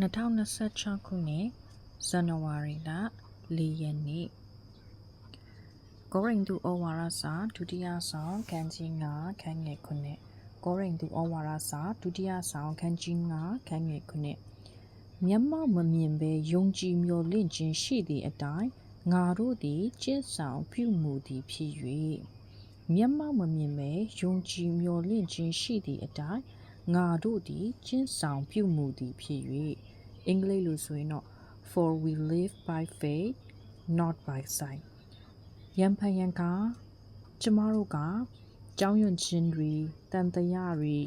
2026 ခုနှစ်ဇန်နဝါရီလ4 ရက်နေ့ကောရိန္သုဩဝါဒစာဒုတိယဆောင်ခန်းကြီး9ခန်းငယ်9ကောရိန္သုဩဝါဒစာဒုတိယဆောင်ခန်းကြီး9ခန်းငယ်9မျက်မှောက်မမြင်ဘဲယုံကြည်မျှော်လင့်ခြင်းရှိသည့်အတိုင်းငါတို့သည်ကျင့်ဆောင်ပြုမူသည်ဖြစ်၍မျက်မှောက်မမြင်ဘဲယုံကြည်မျှော်လင့်ခြင်းရှိသည့်အတိုင်းငါတို့သည်ကျင့်ဆောင်ပြုမူသည်ဖြစ်၍အင်္ဂလိပ်လိုဆိုရင်တော့ for we live by faith not by sight ယံဖန်ယံကကျမတို့ကကြောင်းရွံ့ခြင်းတွေတန်တရားတွေ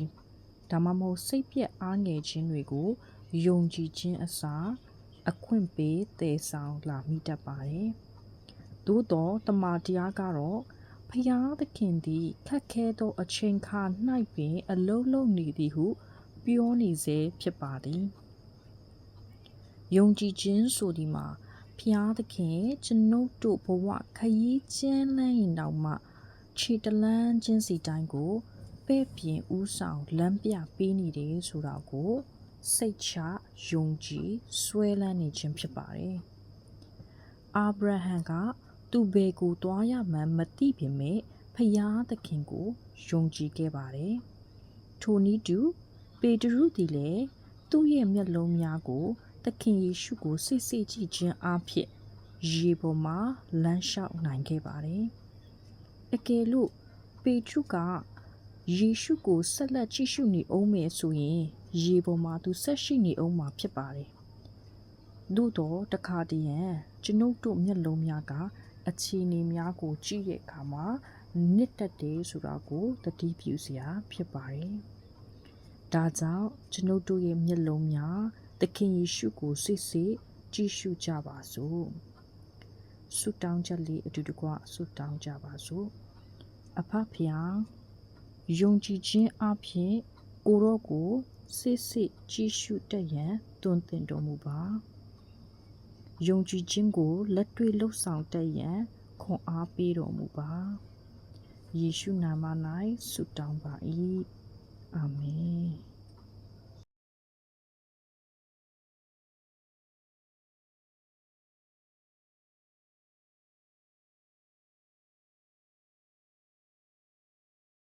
ဒါမှမဟုတ်စိတ်ပြက်အားငယ်ခြင်းတွေကိုယုံကြည်ခြင်းအစားအခွင့်ပေးတည်ဆောင်လာမိတတ်ပါတယ်သို့တော့တမန်တရားကတော့ဖျားသခင်သည်ခက်ခဲသောအချိန်ခါ၌ပင်အလုံးလုံးနေသည်ဟုပြောနေစေဖြစ်ပါသည်ယုံကြည်ခြင်းဆိုဒီမှာဖျားသခင်ကျွန်ုပ်တို့ဘဝခရီးကျမ်းလန်းရင်တောင်မှခြေတလန်းချင်းစီတိုင်းကိုပဲ့ပြင်ဥဆောင်လမ်းပြပေးနေတယ်ဆိုတာကိုစိတ်ချယုံကြည်ဆွဲလန်းနေခြင်းဖြစ်ပါတယ်အာဗြဟံကသူဘယ်ကိုသွားရမှန်းမသိပေမဲ့ဖျားသခင်ကိုယုံကြည်ခဲ့ပါတယ်ထိုနည်းတူပေတရုသည်လည်းသူ့ရဲ့မျက်လုံးများကိုသခင်ယေရှုကိုစိတ်စိတ်ကြည့်ခြင်းအဖြစ်ရေပေါ်မှာလမ်းလျှောက်နိုင်ခဲ့ပါတယ်အကယ်လို့ပေတရုကယေရှုကိုဆက်လက်ကြည့်ရှုနေအောင်မယ်ဆိုရင်ရေပေါ်မှာသူဆက်ရှိနေအောင်မှာဖြစ်ပါတယ်သို့တော့တခါတည်းရန်ကျွန်ုပ်တို့မျက်လုံးများကအခြေအနေများကိုကြည့်တဲ့အခါမှာနစ်တက်တယ်ဆိုတာကိုသတိပြုစရာဖြစ်ပါတယ်ဒါကြောင့်ကျွန်ုပ်တို့ရဲ့မျက်လုံးများသခင်ယေရှုကိုစစ်စစ်ကြည့်ရှုကြပါစို့ဆုတောင်းချက်လေးအတူတကွဆုတောင်းကြပါစို့အဖဖျားယုံကြည်ခြင်းအဖြစ်ကိုရောကိုစစ်စစ်ကြည့်ရှုတတ်ရန်တွင်တင်တော်မူပါယုံကြည်ခြင်းကိုလက်တွေ့လှုပ်ဆောင်တတ်ရန်ခွန်အားပေးတော်မူပါယေရှုနာမ၌ဆုတောင်းပါ၏အာမင်